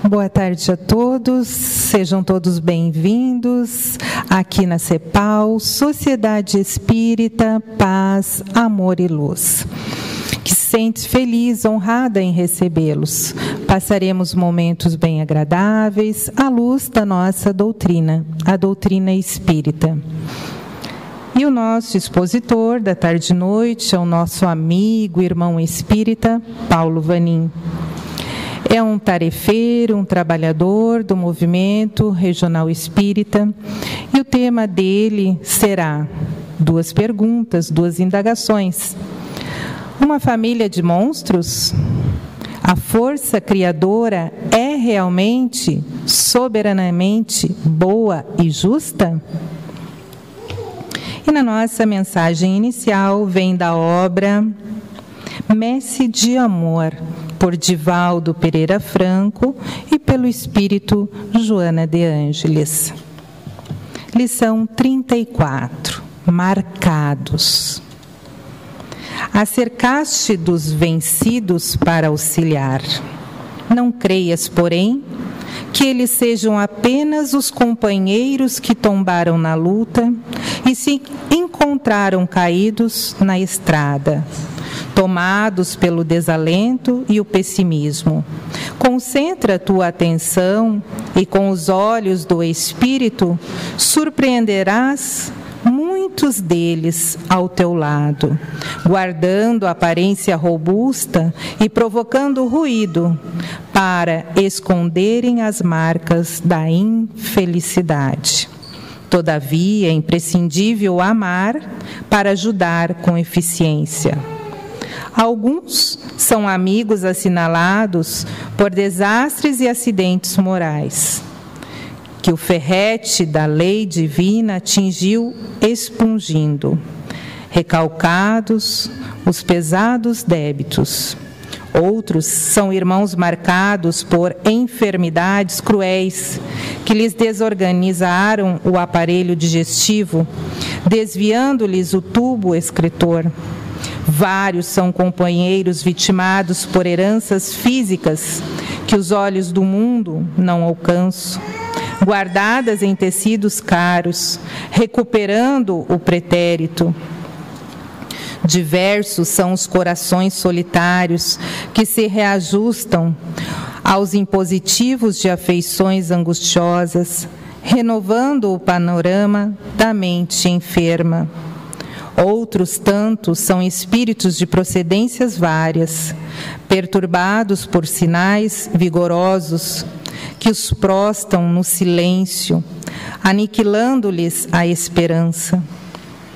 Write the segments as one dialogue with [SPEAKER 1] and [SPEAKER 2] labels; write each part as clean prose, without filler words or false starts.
[SPEAKER 1] Boa tarde a todos, sejam todos bem-vindos aqui na CEPAL, Sociedade Espírita, Paz, Amor e Luz. Que se sente feliz, honrada em recebê-los. Passaremos momentos bem agradáveis à luz da nossa doutrina, a doutrina espírita. E o nosso expositor da tarde e noite é o nosso amigo, irmão espírita, Paulo Vanin. É um tarefeiro, um trabalhador do movimento regional espírita, e o tema dele será 2 perguntas, 2 indagações. Uma família de monstros? A força criadora é realmente, soberanamente boa e justa? E na nossa mensagem inicial vem da obra Messe de Amor, por Divaldo Pereira Franco e pelo Espírito Joana de Ângeles. Lição 34. Marcados. Acercaste dos vencidos para auxiliar. Não creias, porém, que eles sejam apenas os companheiros que tombaram na luta e se encontraram caídos na estrada, tomados pelo desalento e o pessimismo. Concentra tua atenção e com os olhos do Espírito surpreenderás muitos deles ao teu lado, guardando a aparência robusta e provocando ruído para esconderem as marcas da infelicidade. Todavia, é imprescindível amar para ajudar com eficiência. Alguns são amigos assinalados por desastres e acidentes morais, que o ferrete da lei divina atingiu expungindo, recalcados os pesados débitos. Outros são irmãos marcados por enfermidades cruéis, que lhes desorganizaram o aparelho digestivo, desviando-lhes o tubo excretor. Vários são companheiros vitimados por heranças físicas que os olhos do mundo não alcançam, guardadas em tecidos caros, recuperando o pretérito. Diversos são os corações solitários que se reajustam aos impositivos de afeições angustiosas, renovando o panorama da mente enferma. Outros tantos são espíritos de procedências várias, perturbados por sinais vigorosos que os prostam no silêncio, aniquilando-lhes a esperança.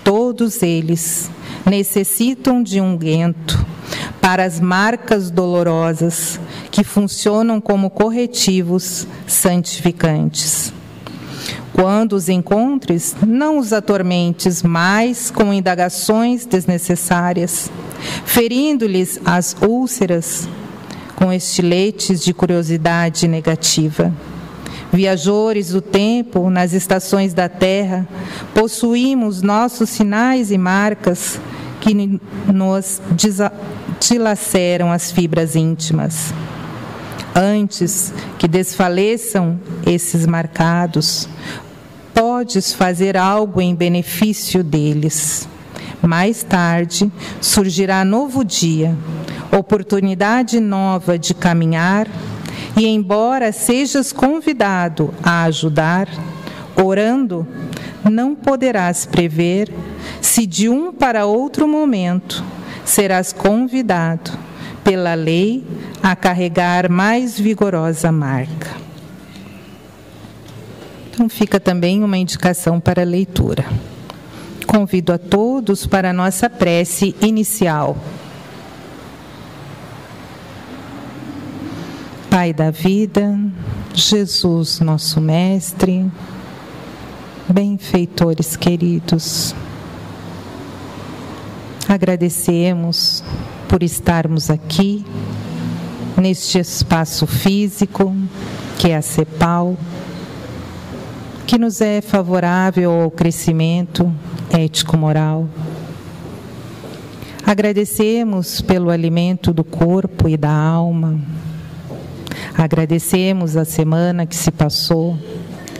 [SPEAKER 1] Todos eles necessitam de unguento para as marcas dolorosas que funcionam como corretivos santificantes. Quando os encontres, não os atormentes mais com indagações desnecessárias, ferindo-lhes as úlceras com estiletes de curiosidade negativa. Viajores do tempo, nas estações da terra, possuímos nossos sinais e marcas que nos dilaceram as fibras íntimas. Antes que desfaleçam esses marcados, podes fazer algo em benefício deles. Mais tarde surgirá novo dia, oportunidade nova de caminhar, e embora sejas convidado a ajudar, orando, não poderás prever se de um para outro momento serás convidado pela lei a carregar mais vigorosa marca. Então fica também uma indicação para a leitura. Convido a todos para a nossa prece inicial. Pai da vida, Jesus, nosso Mestre, benfeitores queridos, agradecemos por estarmos aqui, neste espaço físico, que é a CEPAL, que nos é favorável ao crescimento ético-moral. Agradecemos pelo alimento do corpo e da alma. Agradecemos a semana que se passou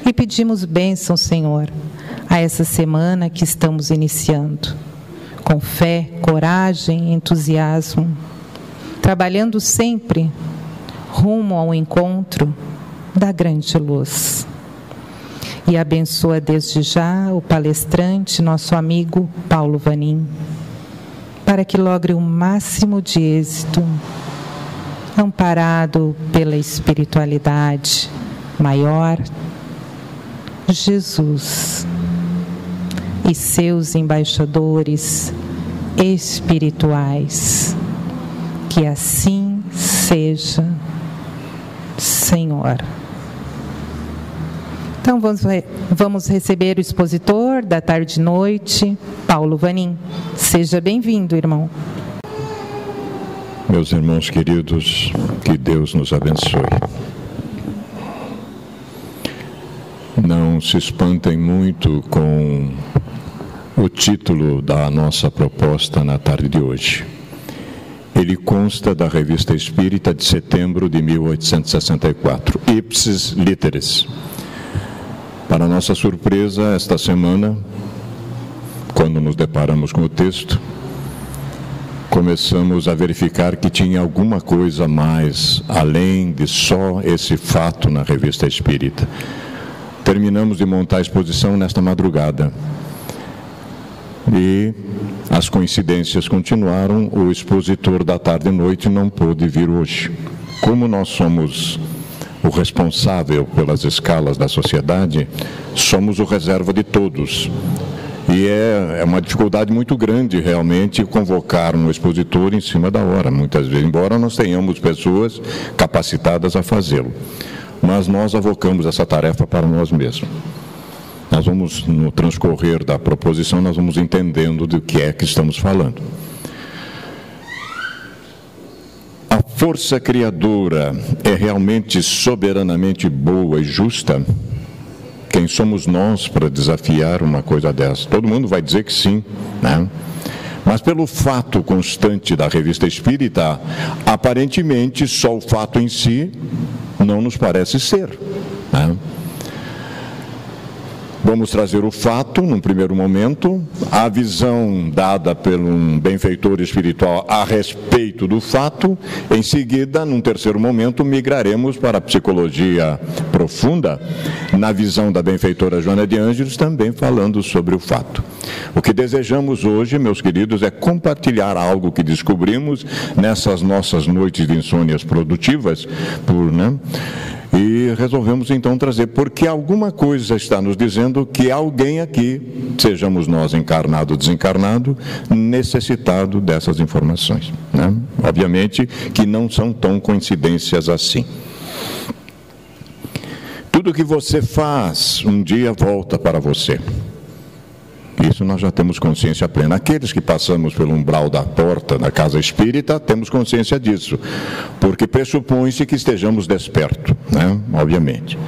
[SPEAKER 1] e pedimos bênção, Senhor, a essa semana que estamos iniciando, com fé, coragem e entusiasmo, trabalhando sempre rumo ao encontro da grande luz. E abençoa desde já o palestrante, nosso amigo Paulo Vanin, para que logre o máximo de êxito, amparado pela espiritualidade maior, Jesus e seus embaixadores espirituais. Que assim seja, Senhor. Então vamos receber o expositor da tarde e noite, Paulo Vanin. Seja bem-vindo, irmão.
[SPEAKER 2] Meus irmãos queridos, que Deus nos abençoe. Não se espantem muito com o título da nossa proposta na tarde de hoje. Ele consta da Revista Espírita de setembro de 1864, Ipsis Literis. Para nossa surpresa, esta semana, quando nos deparamos com o texto, começamos a verificar que tinha alguma coisa mais, além de só esse fato na Revista Espírita. Terminamos de montar a exposição nesta madrugada. E as coincidências continuaram, o expositor da tarde e noite não pôde vir hoje. Como nós somos o responsável pelas escalas da sociedade, somos o reserva de todos. E é uma dificuldade muito grande, realmente, convocar um expositor em cima da hora, muitas vezes, embora nós tenhamos pessoas capacitadas a fazê-lo. Mas nós avocamos essa tarefa para nós mesmos. Nós vamos, no transcorrer da proposição, nós vamos entendendo do que é que estamos falando. A força criadora é realmente soberanamente boa e justa? Quem somos nós para desafiar uma coisa dessa? Todo mundo vai dizer que sim, né? Mas pelo fato constante da Revista Espírita, aparentemente só o fato em si não nos parece ser, né? Vamos trazer o fato, num primeiro momento, a visão dada por um benfeitor espiritual a respeito do fato. Em seguida, num terceiro momento, migraremos para a psicologia profunda, na visão da benfeitora Joana de Ângeles, também falando sobre o fato. O que desejamos hoje, meus queridos, é compartilhar algo que descobrimos nessas nossas noites de insônias produtivas, e resolvemos então trazer, porque alguma coisa está nos dizendo que alguém aqui, sejamos nós encarnado ou desencarnado, necessitado dessas informações, né? Obviamente que não são tão coincidências assim. Tudo que você faz, um dia volta para você. Isso nós já temos consciência plena. Aqueles que passamos pelo umbral da porta da casa espírita, temos consciência disso, porque pressupõe-se que estejamos despertos, né? Obviamente.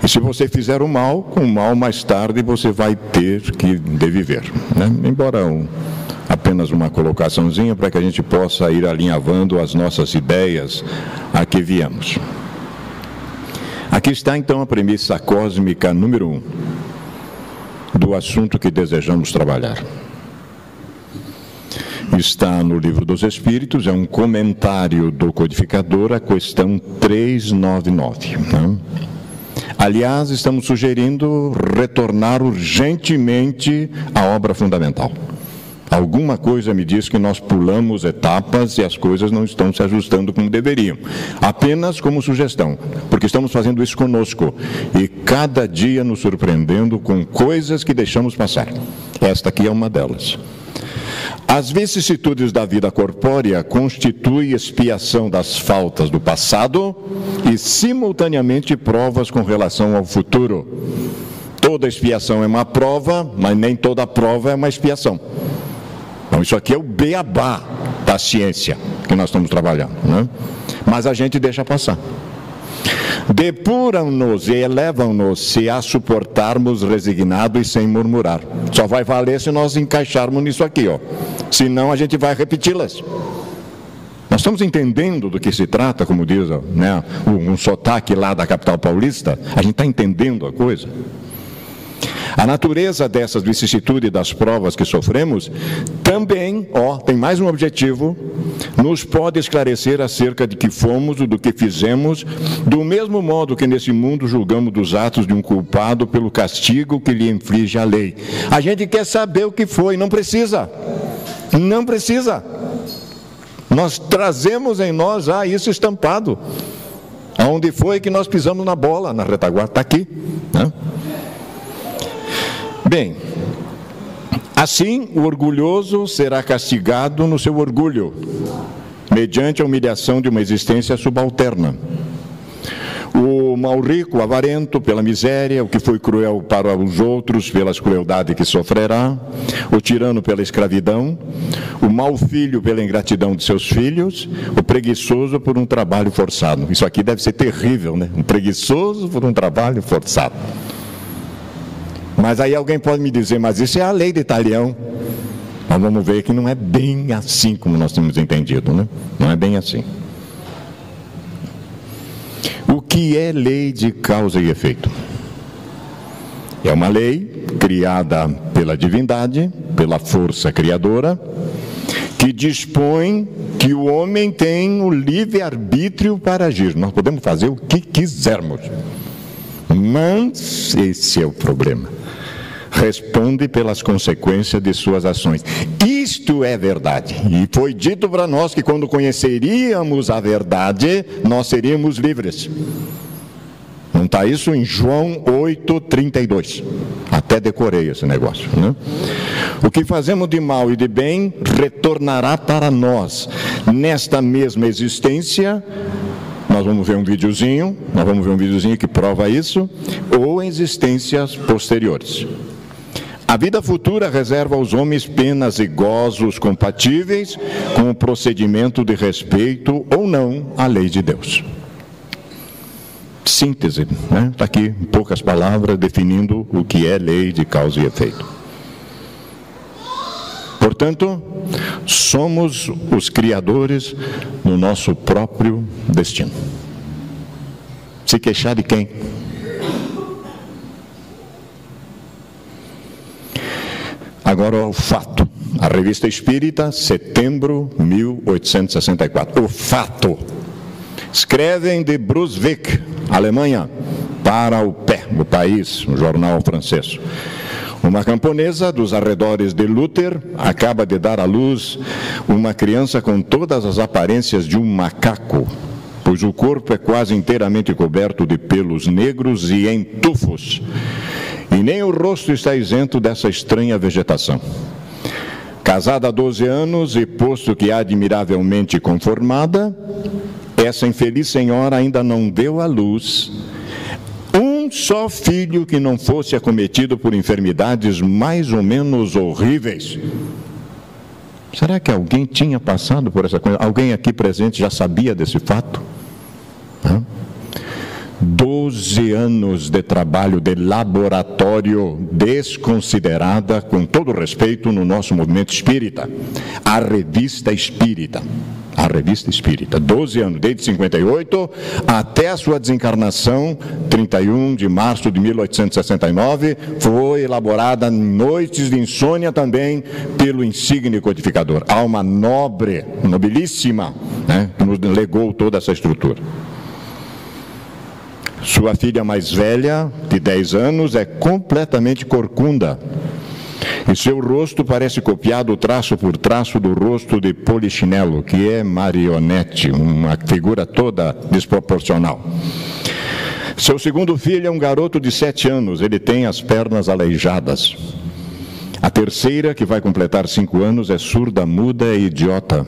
[SPEAKER 2] E se você fizer o mal, com o mal mais tarde você vai ter que deviver, né? Embora apenas uma colocaçãozinha para que a gente possa ir alinhavando as nossas ideias a que viemos. Aqui está então a premissa cósmica número 1. Do assunto que desejamos trabalhar. Está no Livro dos Espíritos, é um comentário do codificador, a questão 399. Né? Aliás, estamos sugerindo retornar urgentemente à obra fundamental. Alguma coisa me diz que nós pulamos etapas e as coisas não estão se ajustando como deveriam. Apenas como sugestão, porque estamos fazendo isso conosco e cada dia nos surpreendendo com coisas que deixamos passar. Esta aqui é uma delas. As vicissitudes da vida corpórea constituem expiação das faltas do passado e, simultaneamente, provas com relação ao futuro. Toda expiação é uma prova, mas nem toda prova é uma expiação. Então, isso aqui é o beabá da ciência que nós estamos trabalhando, né? Mas a gente deixa passar. Depuram-nos e elevam-nos se a suportarmos resignados e sem murmurar. Só vai valer se nós encaixarmos nisso aqui, ó. Senão a gente vai repeti-las. Nós estamos entendendo do que se trata, como diz, né, um sotaque lá da capital paulista. A gente está entendendo a coisa. A natureza dessas vicissitudes das provas que sofremos também, tem mais um objetivo, nos pode esclarecer acerca de que fomos, do que fizemos, do mesmo modo que nesse mundo julgamos dos atos de um culpado pelo castigo que lhe inflige a lei. A gente quer saber o que foi, não precisa. Não precisa. Nós trazemos em nós já isso estampado. Aonde foi que nós pisamos na bola, na retaguarda, está aqui, né? Bem, assim o orgulhoso será castigado no seu orgulho, mediante a humilhação de uma existência subalterna. O mal rico, avarento, pela miséria, o que foi cruel para os outros, pelas crueldades que sofrerá, o tirano pela escravidão, o mau filho pela ingratidão de seus filhos, o preguiçoso por um trabalho forçado. Isso aqui deve ser terrível, né? Um preguiçoso por um trabalho forçado. Mas aí alguém pode me dizer, mas isso é a lei de Talião. Nós vamos ver que não é bem assim como nós temos entendido, né? Não é bem assim. O que é lei de causa e efeito? É uma lei criada pela divindade, pela força criadora, que dispõe que o homem tem o livre-arbítrio para agir. Nós podemos fazer o que quisermos. Mas esse é o problema. Responde pelas consequências de suas ações. Isto é verdade. E foi dito para nós que quando conheceríamos a verdade, nós seríamos livres. Não está isso em João 8:32. Até decorei esse negócio, né? O que fazemos de mal e de bem retornará para nós. Nesta mesma existência, nós vamos ver um videozinho que prova isso, ou em existências posteriores. A vida futura reserva aos homens penas e gozos compatíveis com o procedimento de respeito ou não à lei de Deus. Síntese, né? Está aqui em poucas palavras definindo o que é lei de causa e efeito. Portanto, somos os criadores no nosso próprio destino. Se queixar de quem? Agora o fato. A Revista Espírita, setembro de 1864. O fato. Escrevem de Brunswick, Alemanha, para o país, um jornal francês. Uma camponesa dos arredores de Luther acaba de dar à luz uma criança com todas as aparências de um macaco, pois o corpo é quase inteiramente coberto de pelos negros e em tufos, e nem o rosto está isento dessa estranha vegetação. Casada há 12 anos e posto que admiravelmente conformada, essa infeliz senhora ainda não deu à luz um só filho que não fosse acometido por enfermidades mais ou menos horríveis. Será que alguém tinha passado por essa coisa? Alguém aqui presente já sabia desse fato? 12 anos de trabalho de laboratório desconsiderada, com todo respeito, no nosso movimento espírita. A Revista Espírita. A Revista Espírita, 12 anos, desde 58 até a sua desencarnação, 31 de março de 1869, foi elaborada em noites de insônia também pelo insigne codificador. Alma nobre, nobilíssima, né, que nos legou toda essa estrutura. Sua filha mais velha, de 10 anos, é completamente corcunda. E seu rosto parece copiado traço por traço do rosto de Polichinelo, que é marionete, uma figura toda desproporcional. Seu segundo filho é um garoto de 7 anos, ele tem as pernas aleijadas. A terceira, que vai completar 5 anos, é surda, muda e idiota.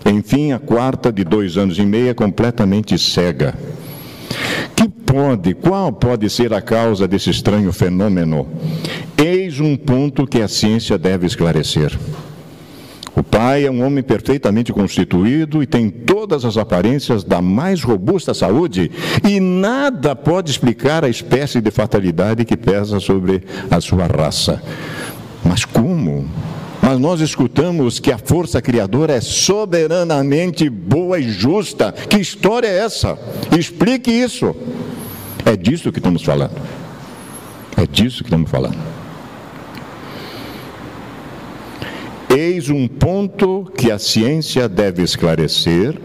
[SPEAKER 2] Enfim, a quarta, de 2 anos e meio, é completamente cega. Qual pode ser a causa desse estranho fenômeno? Eis um ponto que a ciência deve esclarecer. O pai é um homem perfeitamente constituído e tem todas as aparências da mais robusta saúde, e nada pode explicar a espécie de fatalidade que pesa sobre a sua raça. Mas como? Mas nós escutamos que a força criadora é soberanamente boa e justa. Que história é essa? Explique isso. É disso que estamos falando. É disso que estamos falando. Eis um ponto que a ciência deve esclarecer.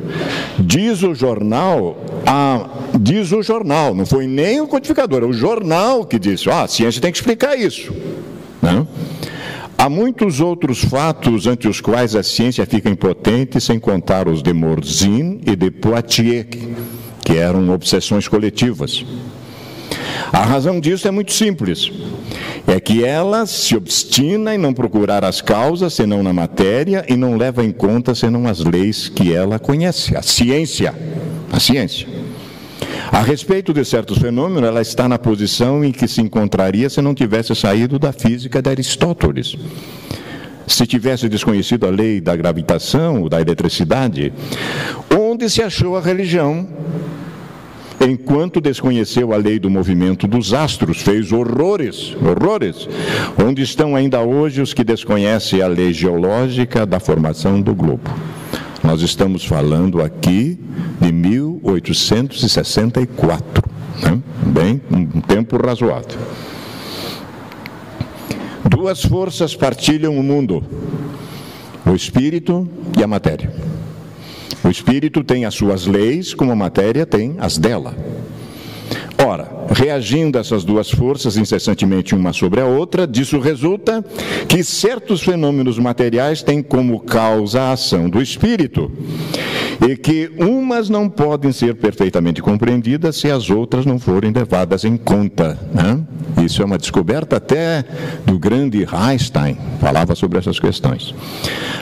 [SPEAKER 2] Diz o jornal, não foi nem o codificador, é o jornal que disse, a ciência tem que explicar isso. Não? Há muitos outros fatos ante os quais a ciência fica impotente, sem contar os de Morzine e de Poitiers, que eram obsessões coletivas. A razão disso é muito simples. É que ela se obstina em não procurar as causas senão na matéria e não leva em conta senão as leis que ela conhece, a ciência. A respeito de certos fenômenos, ela está na posição em que se encontraria se não tivesse saído da física de Aristóteles. Se tivesse desconhecido a lei da gravitação ou da eletricidade, onde se achou a religião? Enquanto desconheceu a lei do movimento dos astros, fez horrores. Onde estão ainda hoje os que desconhecem a lei geológica da formação do globo? Nós estamos falando aqui de 1864, né? Bem, um tempo razoável. Duas forças partilham o mundo: o espírito e a matéria. O espírito tem as suas leis, como a matéria tem as dela. Ora, reagindo essas duas forças incessantemente uma sobre a outra, disso resulta que certos fenômenos materiais têm como causa a ação do espírito, e que umas não podem ser perfeitamente compreendidas se as outras não forem levadas em conta, né? Isso é uma descoberta até do grande Einstein, falava sobre essas questões.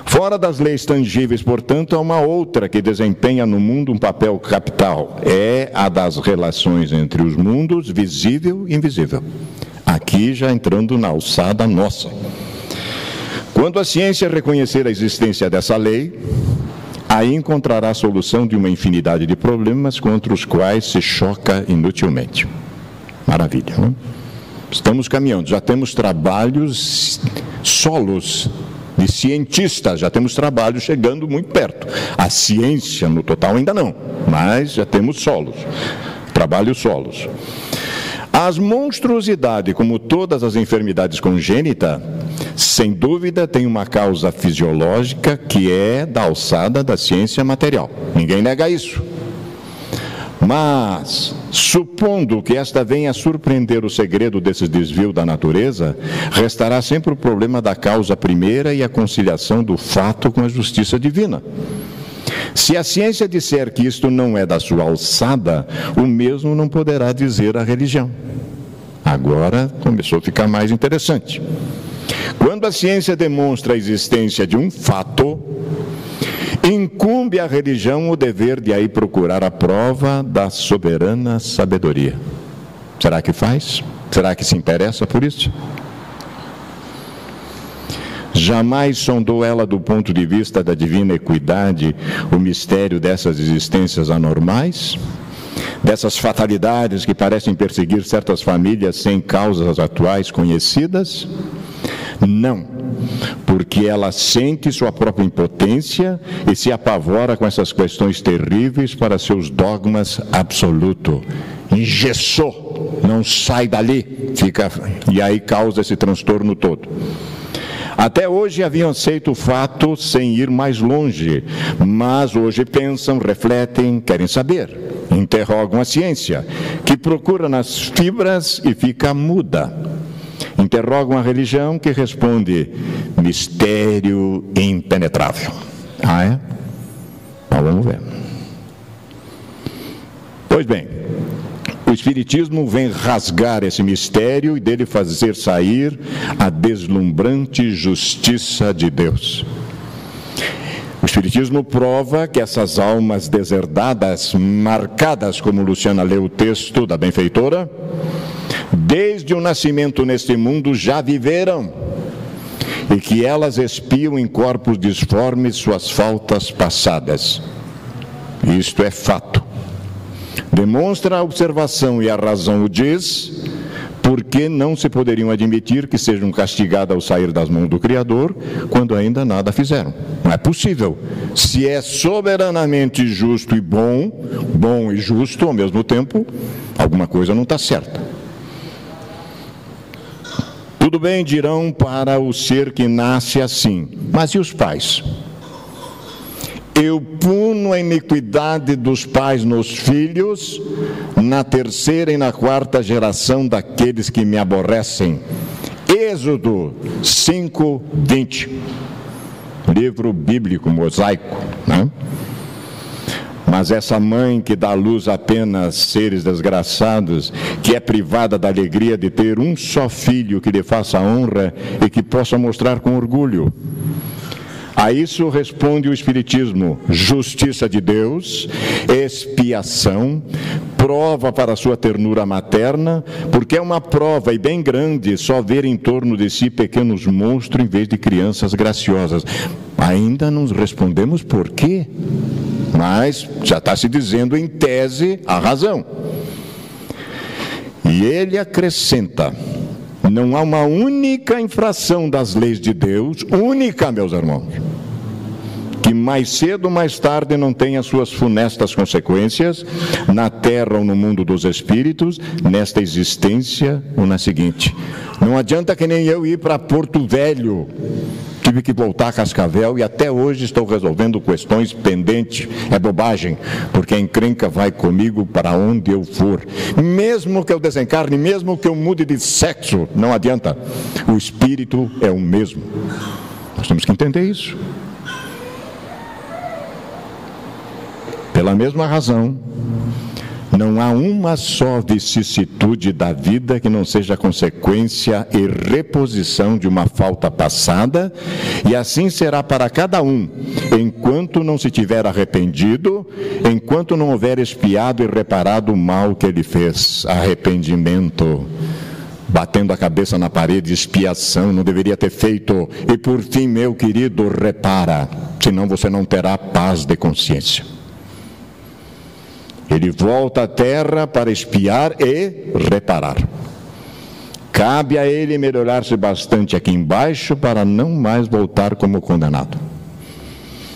[SPEAKER 2] Fora das leis tangíveis, portanto, há uma outra que desempenha no mundo um papel capital, é a das relações entre os mundos, visível e invisível. Aqui já entrando na alçada nossa. Quando a ciência reconhecer a existência dessa lei, aí encontrará a solução de uma infinidade de problemas contra os quais se choca inutilmente. Maravilha, não? Estamos caminhando, já temos trabalhos solos de cientistas, já temos trabalhos chegando muito perto. A ciência no total ainda não, mas já temos solos, trabalhos solos. As monstruosidades, como todas as enfermidades congênitas, sem dúvida tem uma causa fisiológica que é da alçada da ciência material. Ninguém nega isso. Mas, supondo que esta venha a surpreender o segredo desse desvio da natureza, restará sempre o problema da causa primeira e a conciliação do fato com a justiça divina. Se a ciência disser que isto não é da sua alçada, o mesmo não poderá dizer a religião. Agora começou a ficar mais interessante. Quando a ciência demonstra a existência de um fato, incumbe à religião o dever de aí procurar a prova da soberana sabedoria. Será que faz? Será que se interessa por isso? Jamais sondou ela do ponto de vista da divina equidade o mistério dessas existências anormais? Dessas fatalidades que parecem perseguir certas famílias sem causas atuais conhecidas? Não, porque ela sente sua própria impotência e se apavora com essas questões terríveis para seus dogmas absolutos. Engessou, não sai dali, fica, e aí causa esse transtorno todo. Até hoje haviam aceito o fato sem ir mais longe, mas hoje pensam, refletem, querem saber, interrogam a ciência, que procura nas fibras e fica muda. Interrogam a religião, que responde: mistério impenetrável. Ah, é? Então vamos ver. Pois bem, o Espiritismo vem rasgar esse mistério e dele fazer sair a deslumbrante justiça de Deus. O Espiritismo prova que essas almas deserdadas, marcadas, como Luciana leu o texto da benfeitora, desde o nascimento neste mundo já viveram, e que elas expiam em corpos disformes suas faltas passadas. Isto é fato. Demonstra a observação, e a razão o diz, Por que não se poderiam admitir que sejam castigadas ao sair das mãos do Criador, quando ainda nada fizeram? Não é possível. Se é soberanamente justo e bom e justo ao mesmo tempo, alguma coisa não está certa. Tudo bem, dirão, para o ser que nasce assim, mas e os pais? Eu puno a iniquidade dos pais nos filhos, na terceira e na quarta geração daqueles que me aborrecem. Êxodo 5:20. Livro bíblico mosaico, né? Mas essa mãe que dá à luz apenas seres desgraçados, que é privada da alegria de ter um só filho que lhe faça honra e que possa mostrar com orgulho. A isso responde o Espiritismo: justiça de Deus, expiação, prova para a sua ternura materna, porque é uma prova, e bem grande, só ver em torno de si pequenos monstros em vez de crianças graciosas. Ainda não respondemos por quê, mas já está se dizendo em tese a razão. E ele acrescenta: não há uma única infração das leis de Deus, única, meus irmãos, que mais cedo ou mais tarde não tenha suas funestas consequências, na terra ou no mundo dos espíritos, nesta existência ou na seguinte. Não adianta que nem eu ir para Porto Velho, tive que voltar a Cascavel e até hoje estou resolvendo questões pendentes. É bobagem, porque a encrenca vai comigo para onde eu for. Mesmo que eu desencarne, mesmo que eu mude de sexo, não adianta. O espírito é o mesmo. Nós temos que entender isso. Pela mesma razão, não há uma só vicissitude da vida que não seja consequência e reposição de uma falta passada, e assim será para cada um, enquanto não se tiver arrependido, enquanto não houver expiado e reparado o mal que ele fez. Arrependimento, batendo a cabeça na parede, expiação, não deveria ter feito. E por fim, meu querido, repara, senão você não terá paz de consciência. Ele volta à terra para expiar e reparar. Cabe a ele melhorar-se bastante aqui embaixo para não mais voltar como condenado.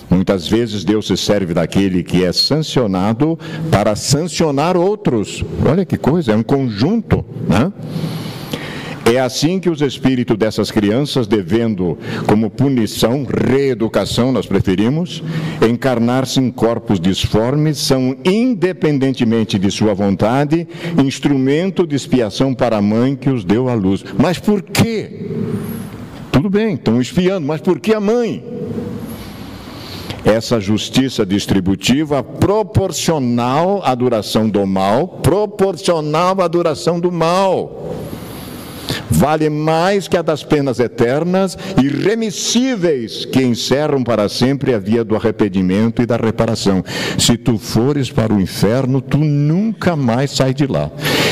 [SPEAKER 2] Muitas vezes Deus se serve daquele que é sancionado para sancionar outros. Olha que coisa, é um conjunto, né? É assim que os espíritos dessas crianças, devendo, como punição, reeducação, nós preferimos, encarnar-se em corpos disformes, são, independentemente de sua vontade, instrumento de expiação para a mãe que os deu à luz. Mas por quê? Tudo bem, estão expiando, mas por que a mãe? Essa justiça distributiva proporcional à duração do mal, proporcional à duração do mal. Vale mais que a das penas eternas, irremissíveis, que encerram para sempre a via do arrependimento e da reparação. Se tu fores para o inferno, tu nunca mais sai de lá.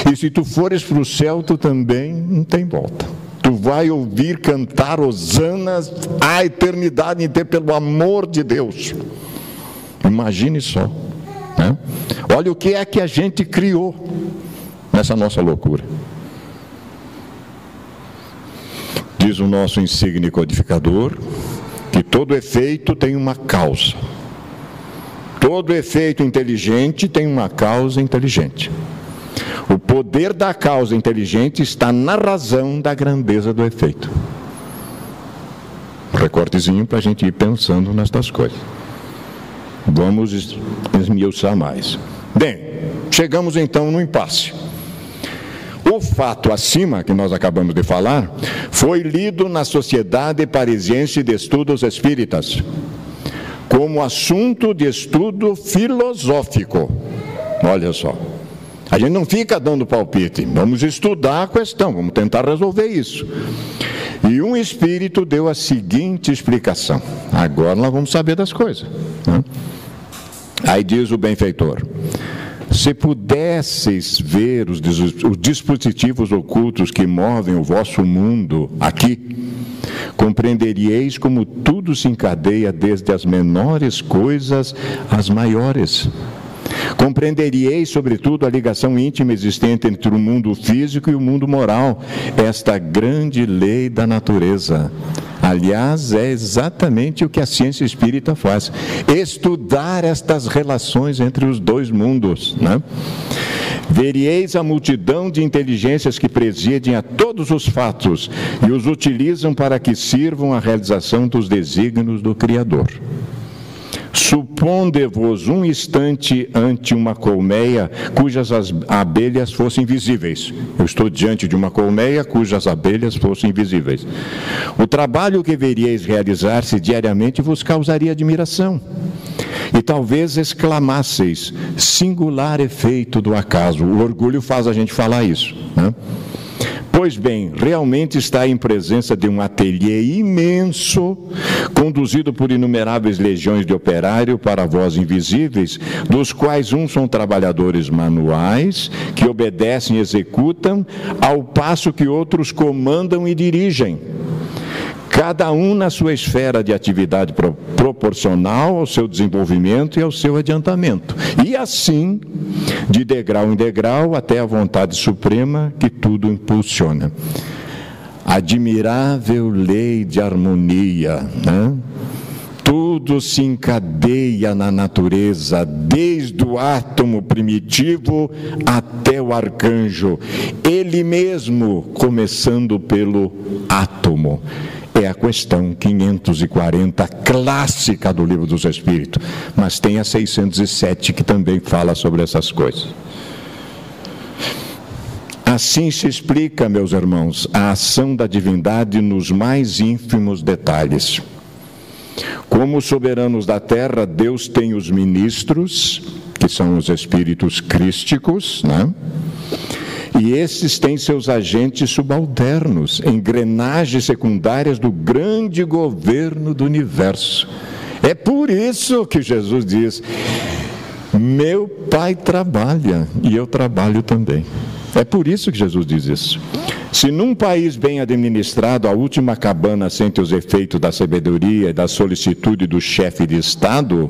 [SPEAKER 2] E se tu fores para o céu, tu também não tem volta. Tu vai ouvir cantar hosanas à eternidade inteira, pelo amor de Deus. Imagine só, né? Olha o que é que a gente criou nessa nossa loucura. Diz o nosso insigne codificador que todo efeito tem uma causa. Todo efeito inteligente tem uma causa inteligente. O poder da causa inteligente está na razão da grandeza do efeito. Um recortezinho para a gente ir pensando nestas coisas. Vamos esmiuçar mais. Bem, chegamos então no impasse. O fato acima, que nós acabamos de falar, foi lido na Sociedade Parisiense de Estudos Espíritas como assunto de estudo filosófico. Olha só, a gente não fica dando palpite, vamos estudar a questão, vamos tentar resolver isso. E um espírito deu a seguinte explicação. Agora nós vamos saber das coisas, né? Aí diz o benfeitor: se pudesseis ver os dispositivos ocultos que movem o vosso mundo aqui, compreenderíeis como tudo se encadeia desde as menores coisas às maiores. Compreenderíeis, sobretudo, a ligação íntima existente entre o mundo físico e o mundo moral, esta grande lei da natureza. Aliás, é exatamente o que a ciência espírita faz, estudar estas relações entre os dois mundos, né? Veríeis a multidão de inteligências que presidem a todos os fatos e os utilizam para que sirvam à realização dos desígnios do Criador. Suponde-vos um instante ante uma colmeia cujas abelhas fossem visíveis. Eu estou diante de uma colmeia cujas abelhas fossem invisíveis. O trabalho que veríeis realizar-se diariamente vos causaria admiração. E talvez exclamasseis: singular efeito do acaso. O orgulho faz a gente falar isso, né? Pois bem, realmente está em presença de um ateliê imenso, conduzido por inumeráveis legiões de operários para vós invisíveis, dos quais uns são trabalhadores manuais, que obedecem e executam, ao passo que outros comandam e dirigem. Cada um na sua esfera de atividade proporcional ao seu desenvolvimento e ao seu adiantamento. E assim, de degrau em degrau, até a vontade suprema que tudo impulsiona. Admirável lei de harmonia, né? Tudo se encadeia na natureza, desde o átomo primitivo até o arcanjo. Ele mesmo, começando pelo átomo. É a questão 540 clássica do Livro dos Espíritos, mas tem a 607 que também fala sobre essas coisas. Assim se explica, meus irmãos, a ação da divindade nos mais ínfimos detalhes. Como soberanos da terra, Deus tem os ministros, que são os espíritos crísticos, né? E esses têm seus agentes subalternos, engrenagens secundárias do grande governo do universo. É por isso que Jesus diz: meu Pai trabalha e eu trabalho também. É por isso que Jesus diz isso. Se num país bem administrado a última cabana sente os efeitos da sabedoria e da solicitude do chefe de Estado,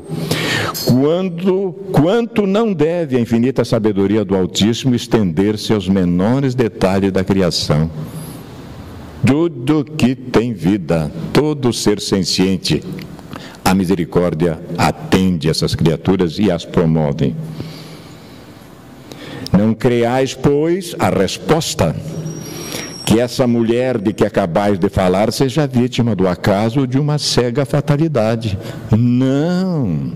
[SPEAKER 2] quanto não deve a infinita sabedoria do Altíssimo estender-se aos menores detalhes da criação? Tudo que tem vida, todo ser senciente, a misericórdia atende essas criaturas e as promove. Não creais, pois, a resposta, que essa mulher de que acabais de falar seja vítima do acaso ou de uma cega fatalidade. Não.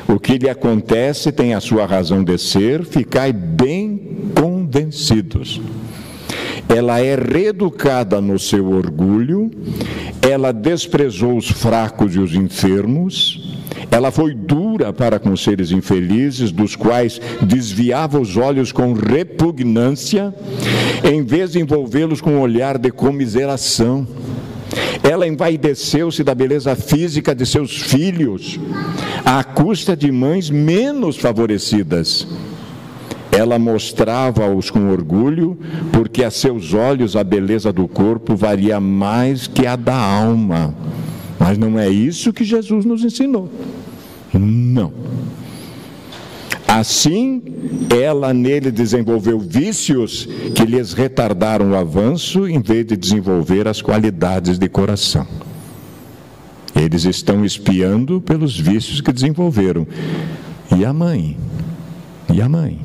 [SPEAKER 2] O que lhe acontece tem a sua razão de ser, ficai bem convencidos. Ela é reeducada no seu orgulho, ela desprezou os fracos e os enfermos, ela foi dura para com seres infelizes, dos quais desviava os olhos com repugnância, em vez de envolvê-los com um olhar de comiseração. Ela envaideceu-se da beleza física de seus filhos, à custa de mães menos favorecidas. Ela mostrava-os com orgulho, porque a seus olhos a beleza do corpo valia mais que a da alma. Mas não é isso que Jesus nos ensinou. Não. Assim, ela nele desenvolveu vícios que lhes retardaram o avanço, em vez de desenvolver as qualidades de coração. Eles estão espiando pelos vícios que desenvolveram. E a mãe? E a mãe?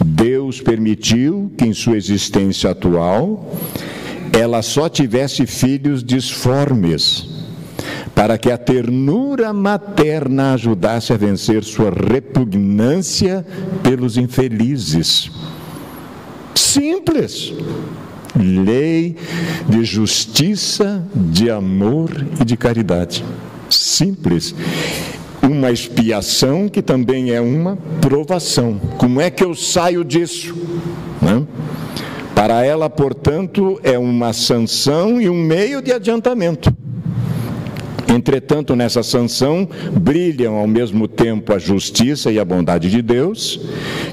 [SPEAKER 2] Deus permitiu que em sua existência atual ela só tivesse filhos disformes, para que a ternura materna ajudasse a vencer sua repugnância pelos infelizes. Simples. Lei de justiça, de amor e de caridade. Simples. Uma expiação que também é uma provação. Como é que eu saio disso? Né? Para ela, portanto, é uma sanção e um meio de adiantamento. Entretanto, nessa sanção, brilham ao mesmo tempo a justiça e a bondade de Deus,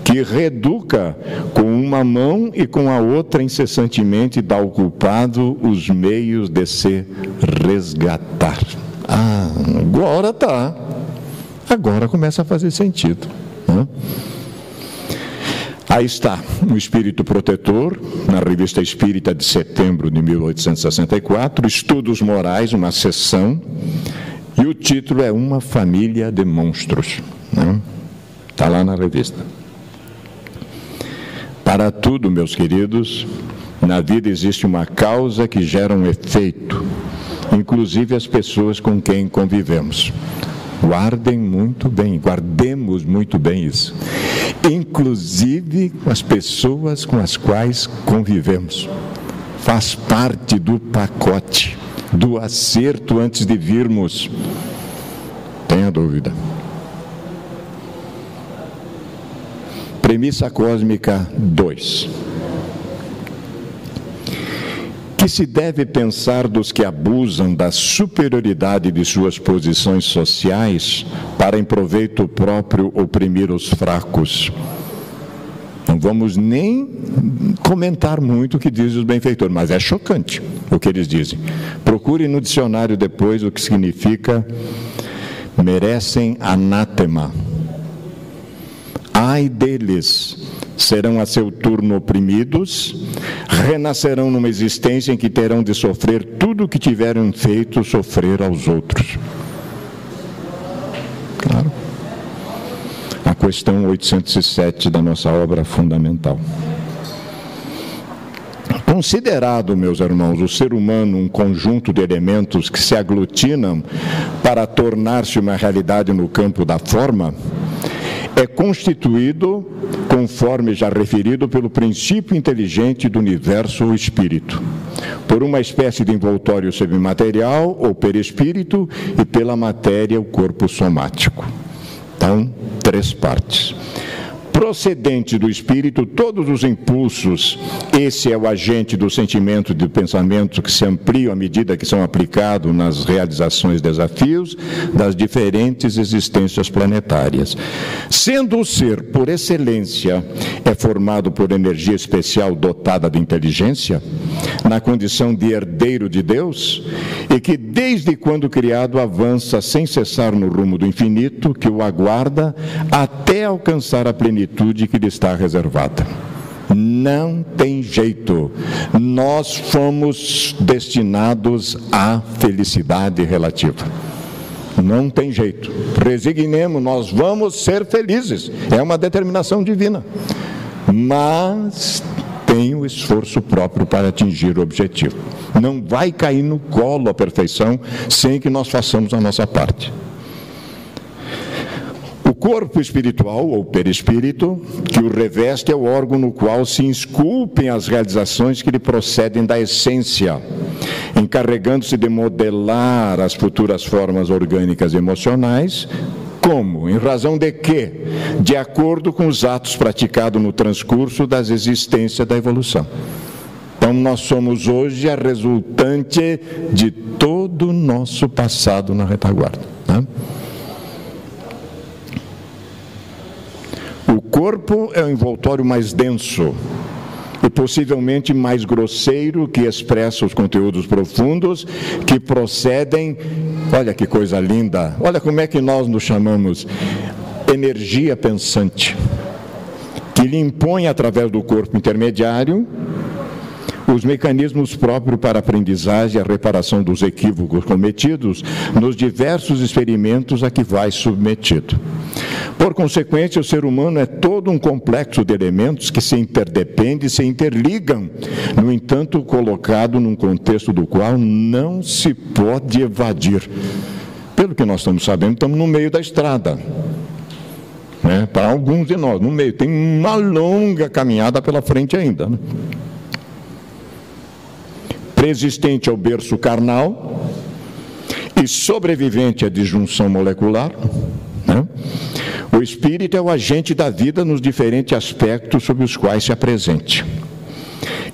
[SPEAKER 2] que reeduca com uma mão e com a outra incessantemente dá ao culpado os meios de se resgatar. Agora tá. Agora começa a fazer sentido, né? Aí está o Espírito Protetor, na Revista Espírita de setembro de 1864, Estudos Morais, uma seção, e o título é Uma Família de Monstros, né? Está lá na revista. Para tudo, meus queridos, na vida existe uma causa que gera um efeito, inclusive as pessoas com quem convivemos. Guardem muito bem, guardemos muito bem isso. Inclusive as pessoas com as quais convivemos. Faz parte do pacote, do acerto antes de virmos. Tenha dúvida. Premissa cósmica 2. Que se deve pensar dos que abusam da superioridade de suas posições sociais para em proveito próprio oprimir os fracos? Não vamos nem comentar muito o que dizem os benfeitores, mas é chocante o que eles dizem. Procure no dicionário depois o que significa merecem anátema. Ai deles, serão a seu turno oprimidos, renascerão numa existência em que terão de sofrer tudo o que tiveram feito sofrer aos outros. Claro. A questão 807 da nossa obra fundamental. Considerado, meus irmãos, o ser humano um conjunto de elementos que se aglutinam para tornar-se uma realidade no campo da forma, é constituído, conforme já referido, pelo princípio inteligente do universo ou espírito, por uma espécie de envoltório semimaterial ou perispírito e pela matéria, o corpo somático. Então, 3 partes. Procedente do espírito, todos os impulsos, esse é o agente do sentimento e do pensamento que se ampliam à medida que são aplicados nas realizações e desafios das diferentes existências planetárias. Sendo o ser, por excelência, é formado por energia especial dotada de inteligência, na condição de herdeiro de Deus, e que desde quando criado avança sem cessar no rumo do infinito, que o aguarda até alcançar a plenitude que lhe está reservada. Não tem jeito. Nós fomos destinados à felicidade relativa. Não tem jeito. Resignemos, nós vamos ser felizes. É uma determinação divina. Mas tem o esforço próprio para atingir o objetivo. Não vai cair no colo a perfeição sem que nós façamos a nossa parte. O corpo espiritual, ou perispírito, que o reveste é o órgão no qual se esculpem as realizações que lhe procedem da essência, encarregando-se de modelar as futuras formas orgânicas e emocionais. Como? Em razão de quê? De acordo com os atos praticados no transcurso das existências da evolução. Então, nós somos hoje a resultante de todo o nosso passado na retaguarda, né? O corpo é o envoltório mais denso e possivelmente mais grosseiro, que expressa os conteúdos profundos que procedem, olha que coisa linda, olha como é que nós nos chamamos, energia pensante, que lhe impõe através do corpo intermediário os mecanismos próprios para a aprendizagem e a reparação dos equívocos cometidos nos diversos experimentos a que vai submetido. Por consequência, o ser humano é todo um complexo de elementos que se interdependem e se interligam, no entanto, colocado num contexto do qual não se pode evadir. Pelo que nós estamos sabendo, estamos no meio da estrada, né? Para alguns de nós, no meio, tem uma longa caminhada pela frente ainda, né? Resistente ao berço carnal e sobrevivente à disjunção molecular, né? O espírito é o agente da vida nos diferentes aspectos sobre os quais se apresente.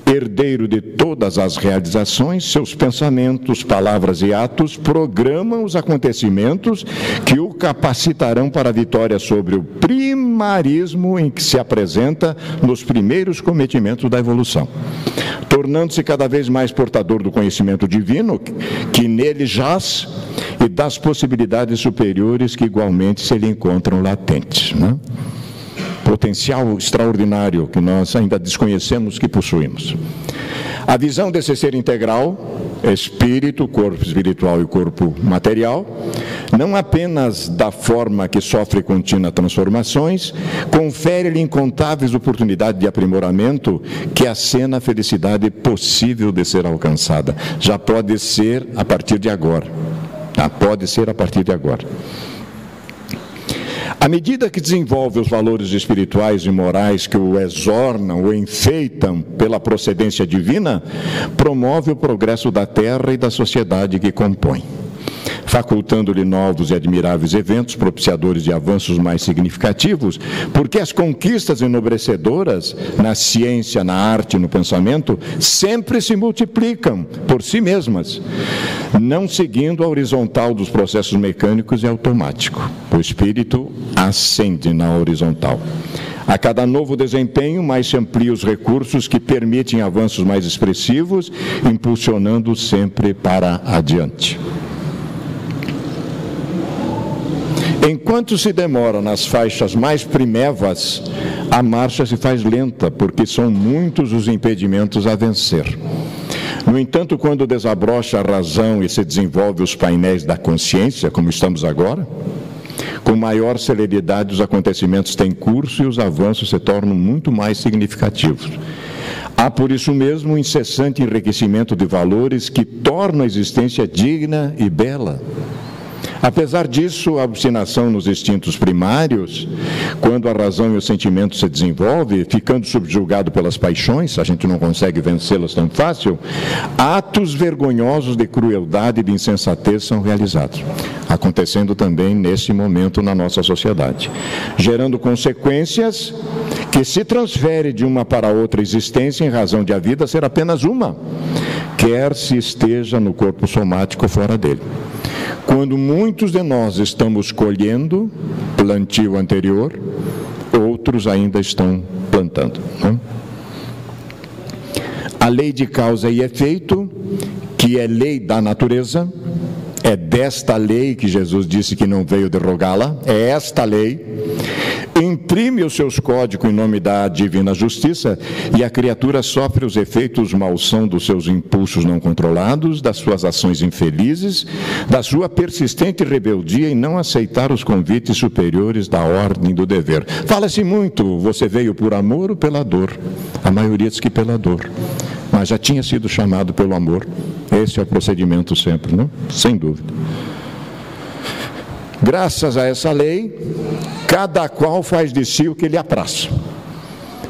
[SPEAKER 2] Herdeiro de todas as realizações, seus pensamentos, palavras e atos programam os acontecimentos que o capacitarão para a vitória sobre o primarismo em que se apresenta nos primeiros cometimentos da evolução, tornando-se cada vez mais portador do conhecimento divino que nele jaz e das possibilidades superiores que igualmente se lhe encontram latentes, né? Potencial extraordinário que nós ainda desconhecemos que possuímos. A visão desse ser integral, espírito, corpo espiritual e corpo material, não apenas da forma que sofre contínuas transformações, confere-lhe incontáveis oportunidades de aprimoramento que acena a felicidade possível de ser alcançada. Já pode ser a partir de agora. Pode ser a partir de agora. À medida que desenvolve os valores espirituais e morais que o exornam, o enfeitam pela procedência divina, promove o progresso da terra e da sociedade que compõe, facultando-lhe novos e admiráveis eventos, propiciadores de avanços mais significativos, porque as conquistas enobrecedoras na ciência, na arte e no pensamento sempre se multiplicam por si mesmas, não seguindo a horizontal dos processos mecânicos e automáticos. O espírito ascende na horizontal. A cada novo desempenho, mais se amplia os recursos que permitem avanços mais expressivos, impulsionando sempre para adiante. Enquanto se demora nas faixas mais primevas, a marcha se faz lenta, porque são muitos os impedimentos a vencer. No entanto, quando desabrocha a razão e se desenvolve os painéis da consciência, como estamos agora, com maior celeridade os acontecimentos têm curso e os avanços se tornam muito mais significativos. Há, por isso mesmo, um incessante enriquecimento de valores que tornam a existência digna e bela. Apesar disso, a obstinação nos instintos primários, quando a razão e o sentimento se desenvolvem, ficando subjugado pelas paixões, a gente não consegue vencê-las tão fácil, atos vergonhosos de crueldade e de insensatez são realizados, acontecendo também nesse momento na nossa sociedade, gerando consequências que se transferem de uma para outra existência em razão de a vida ser apenas uma, quer se esteja no corpo somático ou fora dele. Quando muitos de nós estamos colhendo plantio anterior, outros ainda estão plantando, né? A lei de causa e efeito, que é lei da natureza, é desta lei que Jesus disse que não veio derrogá-la, é esta lei, imprime os seus códigos em nome da divina justiça e a criatura sofre os efeitos malsão dos seus impulsos não controlados, das suas ações infelizes, da sua persistente rebeldia em não aceitar os convites superiores da ordem do dever. Fala-se muito, você veio por amor ou pela dor? A maioria diz que pela dor, mas já tinha sido chamado pelo amor. Esse é o procedimento sempre, não? Sem dúvida. Graças a essa lei, cada qual faz de si o que lhe apraz,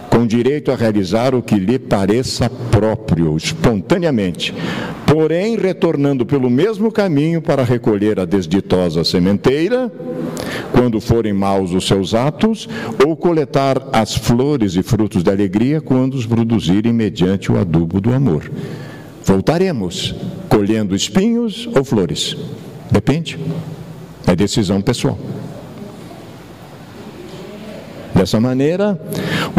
[SPEAKER 2] com direito a realizar o que lhe pareça próprio, espontaneamente, porém retornando pelo mesmo caminho para recolher a desditosa sementeira, quando forem maus os seus atos, ou coletar as flores e frutos da alegria, quando os produzirem mediante o adubo do amor. Voltaremos, colhendo espinhos ou flores, depende. É decisão pessoal. Dessa maneira,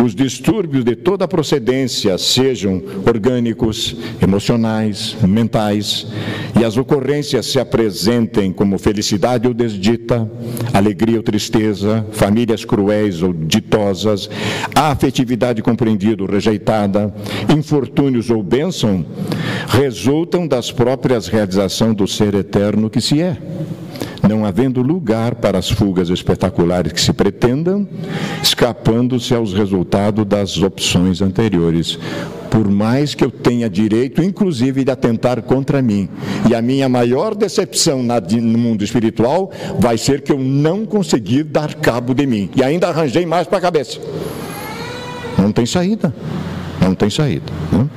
[SPEAKER 2] os distúrbios de toda a procedência, sejam orgânicos, emocionais, mentais, e as ocorrências se apresentem como felicidade ou desdita, alegria ou tristeza, famílias cruéis ou ditosas, afetividade compreendida ou rejeitada, infortúnios ou bênção, resultam das próprias realizações do ser eterno que se é, não havendo lugar para as fugas espetaculares que se pretendam, escapando-se aos resultados das opções anteriores. Por mais que eu tenha direito, inclusive, de atentar contra mim. E a minha maior decepção no mundo espiritual vai ser que eu não consegui dar cabo de mim. E ainda arranjei mais para a cabeça. Não tem saída. Não tem saída. Não?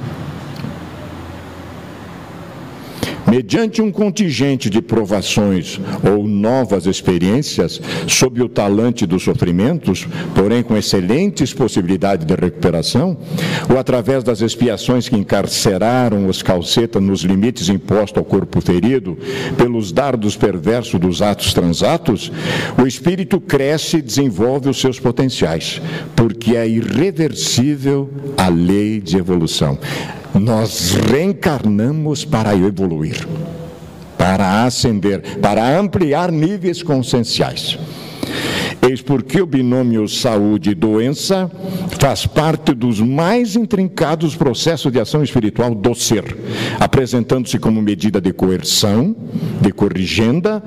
[SPEAKER 2] Mediante um contingente de provações ou novas experiências, sob o talante dos sofrimentos, porém com excelentes possibilidades de recuperação, ou através das expiações que encarceraram os calcetas nos limites impostos ao corpo ferido, pelos dardos perversos dos atos transatos, o espírito cresce e desenvolve os seus potenciais, porque é irreversível a lei de evolução. nós reencarnamos para evoluir, para ascender, para ampliar níveis conscienciais. Eis porque o binômio saúde e doença faz parte dos mais intrincados processos de ação espiritual do ser, apresentando-se como medida de coerção, de corrigenda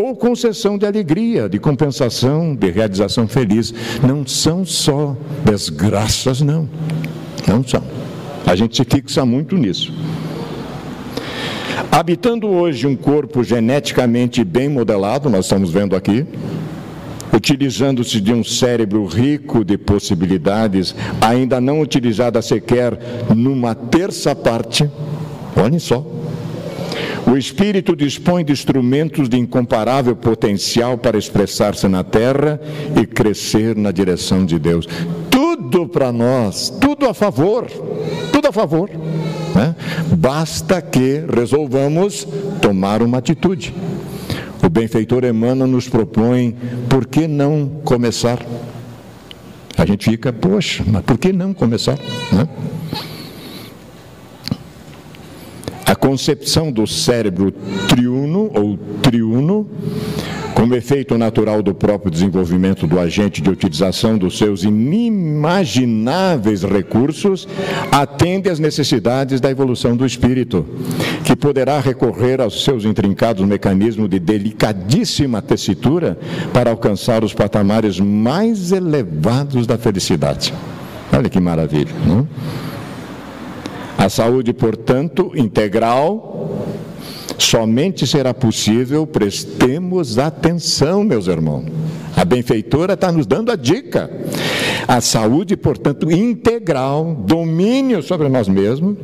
[SPEAKER 2] ou concessão de alegria, de compensação, de realização feliz. Não são só desgraças, não são. A gente se fixa muito nisso. Habitando hoje um corpo geneticamente bem modelado, nós estamos vendo aqui, utilizando-se de um cérebro rico de possibilidades, ainda não utilizada sequer numa terça parte, olhem só. O espírito dispõe de instrumentos de incomparável potencial para expressar-se na terra e crescer na direção de Deus. Tudo para nós, tudo a favor, né? Basta que resolvamos tomar uma atitude. O benfeitor Emmanuel nos propõe, por que não começar? A gente fica, poxa, mas por que não começar? Né? A concepção do cérebro triuno, como efeito natural do próprio desenvolvimento do agente de utilização dos seus inimagináveis recursos, atende às necessidades da evolução do espírito, que poderá recorrer aos seus intrincados mecanismos de delicadíssima tessitura para alcançar os patamares mais elevados da felicidade. Olha que maravilha, não? A saúde, portanto, integral, somente será possível, prestemos atenção, meus irmãos. A benfeitora está nos dando a dica. A saúde, portanto, integral, domínio sobre nós mesmos,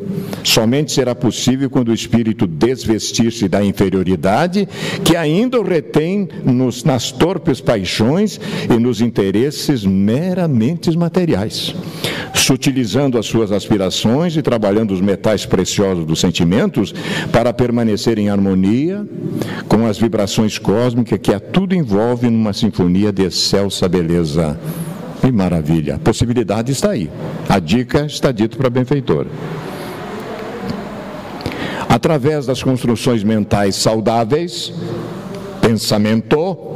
[SPEAKER 2] somente será possível quando o espírito desvestir-se da inferioridade que ainda o retém nas torpes paixões e nos interesses meramente materiais. Sutilizando as suas aspirações e trabalhando os metais preciosos dos sentimentos para permanecer em harmonia com as vibrações cósmicas que a tudo envolve numa sinfonia de excelsa beleza. Que maravilha! A possibilidade está aí. A dica está dita para a benfeitora. Através das construções mentais saudáveis, pensamento,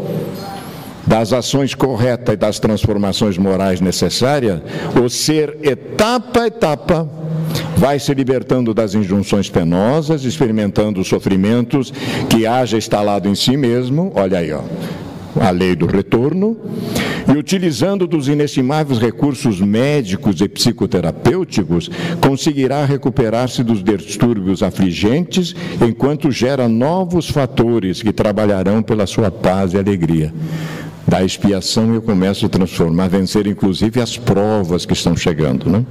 [SPEAKER 2] das ações corretas e das transformações morais necessárias, o ser, etapa a etapa, vai se libertando das injunções penosas, experimentando os sofrimentos que haja instalado em si mesmo, olha aí, ó, a lei do retorno, e utilizando dos inestimáveis recursos médicos e psicoterapêuticos, conseguirá recuperar-se dos distúrbios afligentes, enquanto gera novos fatores que trabalharão pela sua paz e alegria. Da expiação eu começo a transformar, vencer inclusive as provas que estão chegando, né?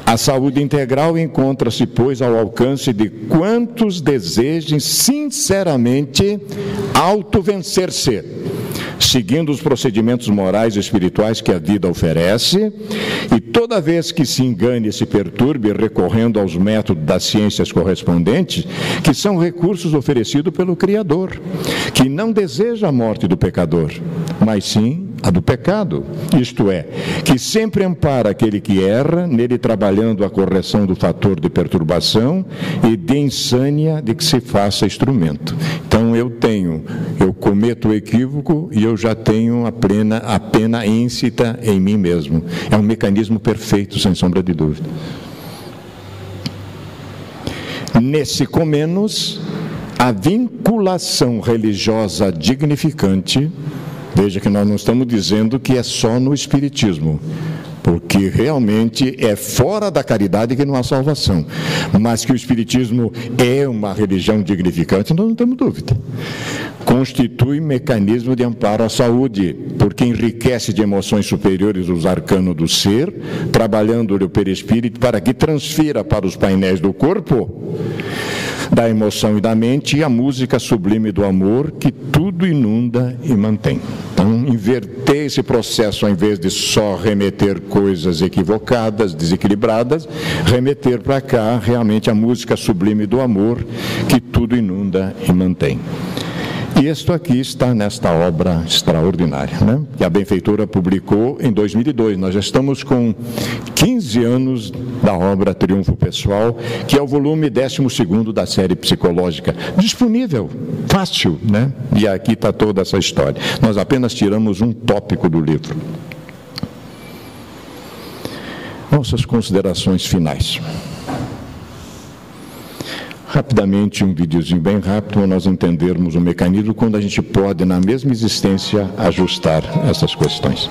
[SPEAKER 2] A saúde integral encontra-se, pois, ao alcance de quantos desejem sinceramente autovencer-se, seguindo os procedimentos morais e espirituais que a vida oferece, e toda vez que se engane e se perturbe, recorrendo aos métodos das ciências correspondentes, que são recursos oferecidos pelo Criador, que não deseja a morte do pecador, mas sim a do pecado, isto é, que sempre ampara aquele que erra, nele trabalhando a correção do fator de perturbação e de insânia de que se faça instrumento. Então eu cometo o equívoco e eu já tenho a pena íncita em mim mesmo. É um mecanismo perfeito, sem sombra de dúvida. Nesse comenos, a vinculação religiosa dignificante. Veja que nós não estamos dizendo que é só no espiritismo, porque realmente é fora da caridade que não há salvação, mas que o espiritismo é uma religião dignificante, nós não temos dúvida. Constitui mecanismo de amparo à saúde, porque enriquece de emoções superiores os arcanos do ser, trabalhando-lhe o perispírito para que transfira para os painéis do corpo, da emoção e da mente, a música sublime do amor que tudo inunda e mantém. Então, inverter esse processo, ao invés de só remeter coisas equivocadas, desequilibradas, remeter para cá realmente a música sublime do amor que tudo inunda e mantém. E isto aqui está nesta obra extraordinária, né? Que a Benfeitora publicou em 2002. Nós já estamos com 15 anos da obra Triunfo Pessoal, que é o volume 12º da série psicológica. Disponível, fácil, né? E aqui está toda essa história. Nós apenas tiramos um tópico do livro. Nossas considerações finais. Rapidamente, um videozinho bem rápido, para nós entendermos o mecanismo, quando a gente pode, na mesma existência, ajustar essas questões.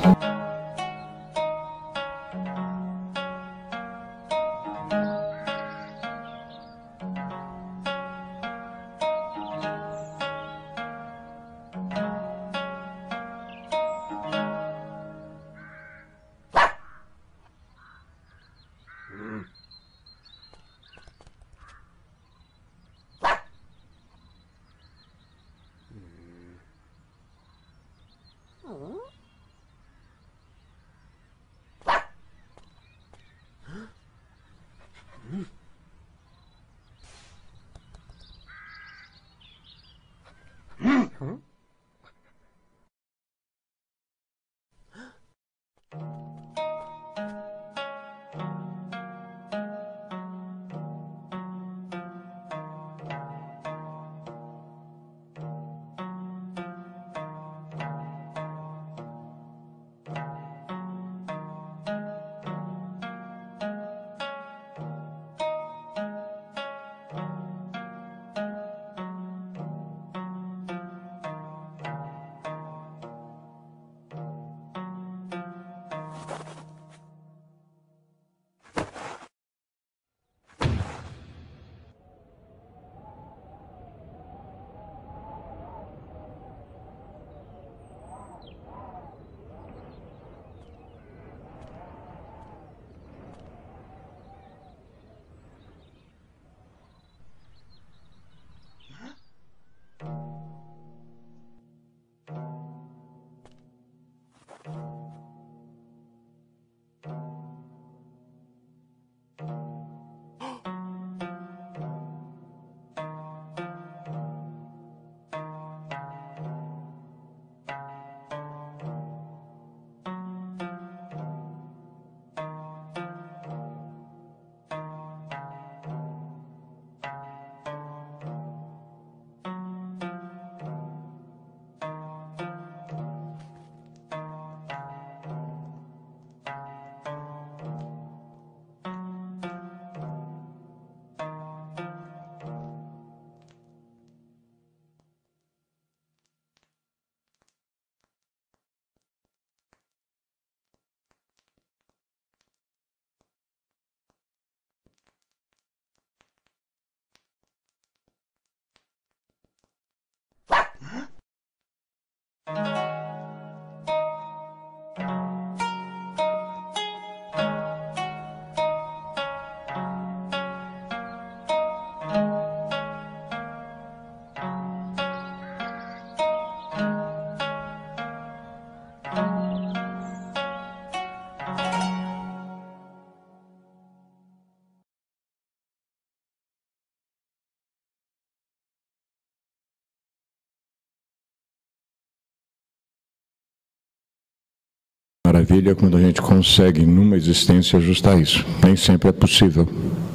[SPEAKER 2] Maravilha quando a gente consegue, numa existência, ajustar isso. Nem sempre é possível,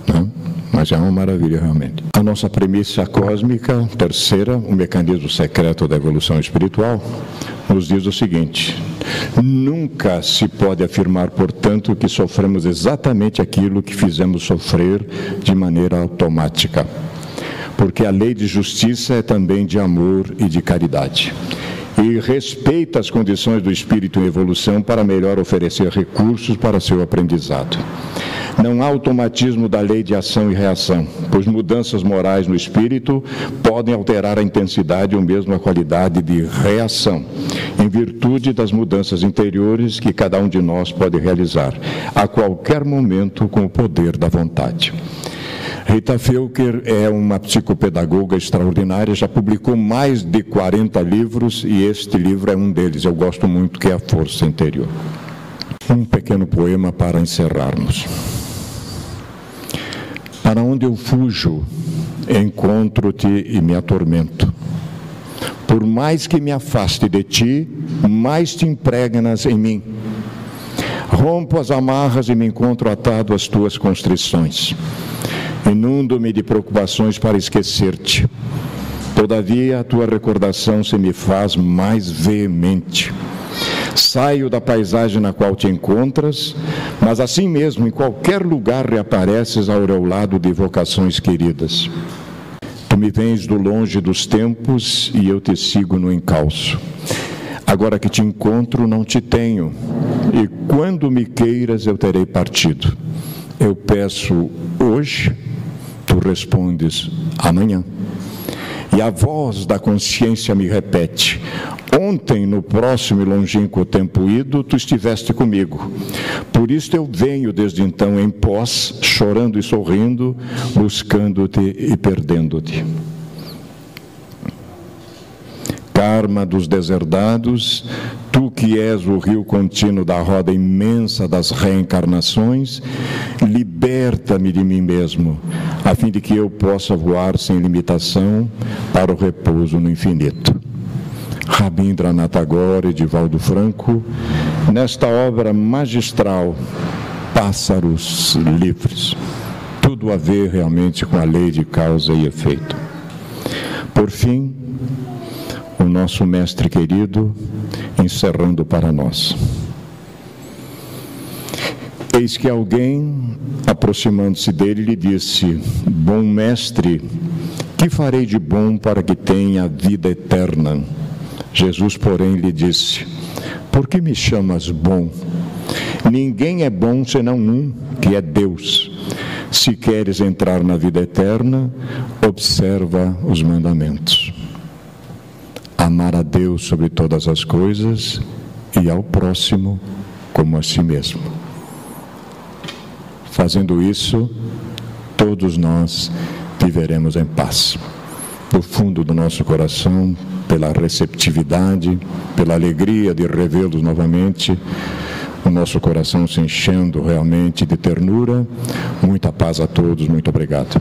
[SPEAKER 2] né? Mas é uma maravilha, realmente. A nossa premissa cósmica, terceira, o mecanismo secreto da evolução espiritual, nos diz o seguinte: nunca se pode afirmar, portanto, que sofremos exatamente aquilo que fizemos sofrer de maneira automática. Porque a lei de justiça é também de amor e de caridade. E respeita as condições do espírito em evolução para melhor oferecer recursos para seu aprendizado. Não há automatismo da lei de ação e reação, pois mudanças morais no espírito podem alterar a intensidade ou mesmo a qualidade de reação, em virtude das mudanças interiores que cada um de nós pode realizar, a qualquer momento com o poder da vontade. Rita Felker é uma psicopedagoga extraordinária, já publicou mais de 40 livros e este livro é um deles. Eu gosto muito, que é A Força Interior. Um pequeno poema para encerrarmos. Para onde eu fujo, encontro-te e me atormento. Por mais que me afaste de ti, mais te impregnas em mim. Rompo as amarras e me encontro atado às tuas constrições. Inundo-me de preocupações para esquecer-te. Todavia, a tua recordação se me faz mais veemente. Saio da paisagem na qual te encontras, mas assim mesmo, em qualquer lugar reapareces ao meu lado de vocações queridas. Tu me vens do longe dos tempos e eu te sigo no encalço. Agora que te encontro, não te tenho, e quando me queiras, eu terei partido. Eu peço hoje, tu respondes amanhã. E a voz da consciência me repete: ontem, no próximo e longínquo tempo ido, tu estiveste comigo. Por isso eu venho desde então em pós, chorando e sorrindo, buscando-te e perdendo-te. Karma dos deserdados, tu que és o rio contínuo da roda imensa das reencarnações, liberta-me de mim mesmo, a fim de que eu possa voar sem limitação para o repouso no infinito. Rabindranath Tagore, Edivaldo Franco, nesta obra magistral, Pássaros Livres. Tudo a ver realmente com a lei de causa e efeito. Por fim, o nosso mestre querido, encerrando para nós. Eis que alguém, aproximando-se dele, lhe disse: bom mestre, que farei de bom para que tenha vida eterna? Jesus, porém, lhe disse: por que me chamas bom? Ninguém é bom senão um, que é Deus. Se queres entrar na vida eterna, observa os mandamentos. Amar a Deus sobre todas as coisas e ao próximo como a si mesmo. Fazendo isso, todos nós viveremos em paz. Do fundo do nosso coração, pela receptividade, pela alegria de revê-los novamente, o nosso coração se enchendo realmente de ternura. Muita paz a todos, muito obrigado.